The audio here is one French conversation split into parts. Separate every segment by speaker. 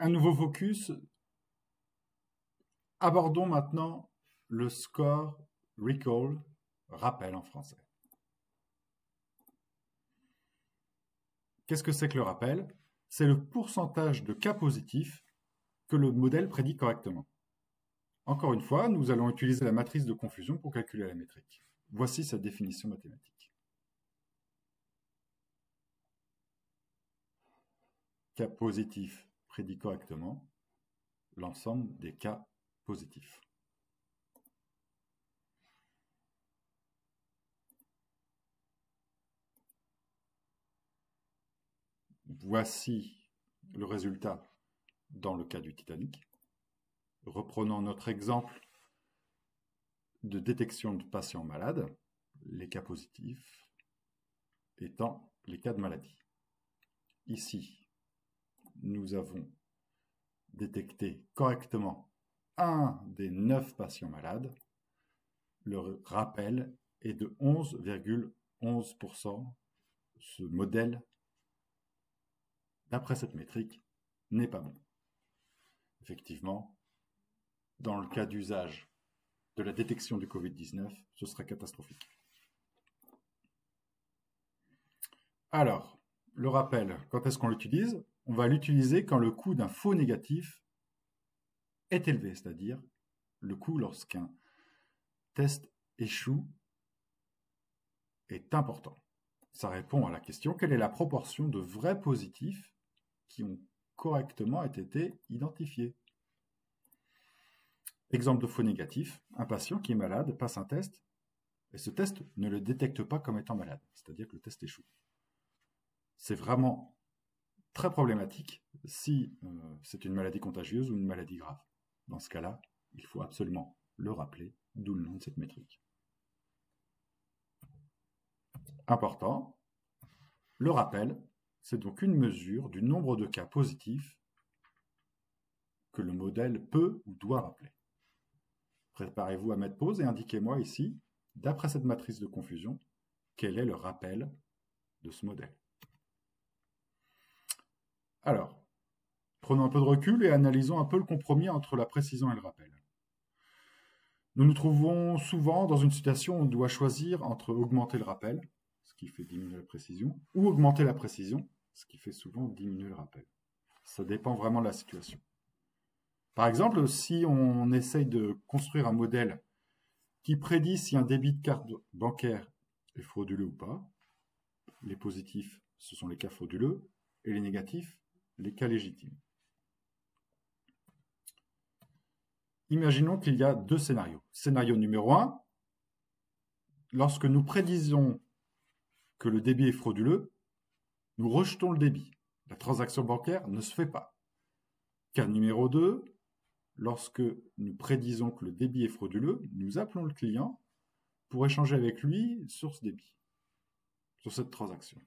Speaker 1: Un nouveau focus. Abordons maintenant le score recall, rappel en français. Qu'est-ce que c'est que le rappel? C'est le pourcentage de cas positifs que le modèle prédit correctement. Encore une fois, nous allons utiliser la matrice de confusion pour calculer la métrique. Voici sa définition mathématique. Cas positif prédit correctement l'ensemble des cas positifs. Voici le résultat dans le cas du Titanic. Reprenons notre exemple de détection de patients malades, les cas positifs étant les cas de maladie. Ici, nous avons détecté correctement un des 9 patients malades. Le rappel est de 11,11%. Ce modèle, d'après cette métrique, n'est pas bon. Effectivement, dans le cas d'usage de la détection du Covid-19, ce serait catastrophique. Alors, le rappel, quand est-ce qu'on l'utilise? On va l'utiliser quand le coût d'un faux négatif est élevé, c'est-à-dire le coût lorsqu'un test échoue est important. Ça répond à la question, quelle est la proportion de vrais positifs qui ont correctement été identifiés? Exemple de faux négatif, un patient qui est malade passe un test et ce test ne le détecte pas comme étant malade, c'est-à-dire que le test échoue. C'est vraiment très problématique si c'est une maladie contagieuse ou une maladie grave. Dans ce cas-là, il faut absolument le rappeler, d'où le nom de cette métrique. Important, le rappel, c'est donc une mesure du nombre de cas positifs que le modèle peut ou doit rappeler. Préparez-vous à mettre pause et indiquez-moi ici, d'après cette matrice de confusion, quel est le rappel de ce modèle. Alors, prenons un peu de recul et analysons un peu le compromis entre la précision et le rappel. Nous nous trouvons souvent dans une situation où on doit choisir entre augmenter le rappel, ce qui fait diminuer la précision, ou augmenter la précision, ce qui fait souvent diminuer le rappel. Ça dépend vraiment de la situation. Par exemple, si on essaye de construire un modèle qui prédit si un débit de carte bancaire est frauduleux ou pas, les positifs, ce sont les cas frauduleux, et les négatifs, les cas légitimes. Imaginons qu'il y a 2 scénarios. Scénario numéro 1, lorsque nous prédisons que le débit est frauduleux, nous rejetons le débit. La transaction bancaire ne se fait pas. Cas numéro 2, lorsque nous prédisons que le débit est frauduleux, nous appelons le client pour échanger avec lui sur ce débit, sur cette transaction.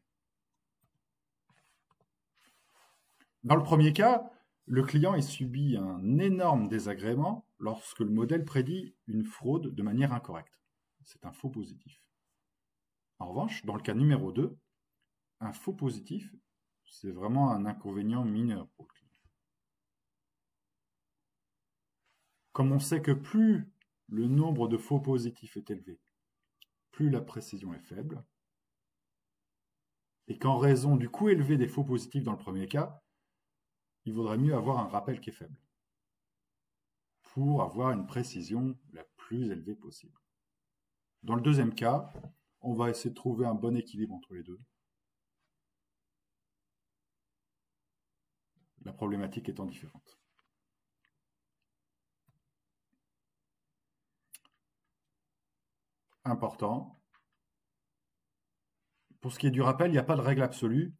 Speaker 1: Dans le premier cas, le client subit un énorme désagrément lorsque le modèle prédit une fraude de manière incorrecte. C'est un faux positif. En revanche, dans le cas numéro 2, un faux positif, c'est vraiment un inconvénient mineur pour le client. Comme on sait que plus le nombre de faux positifs est élevé, plus la précision est faible, et qu'en raison du coût élevé des faux positifs dans le premier cas, il vaudrait mieux avoir un rappel qui est faible, pour avoir une précision la plus élevée possible. Dans le deuxième cas, on va essayer de trouver un bon équilibre entre les deux, la problématique étant différente. Important. Pour ce qui est du rappel, il n'y a pas de règle absolue.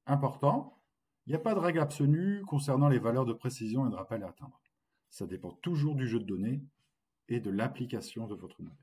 Speaker 1: Important. Il n'y a pas de règle absolue concernant les valeurs de précision et de rappel à atteindre. Ça dépend toujours du jeu de données et de l'application de votre modèle.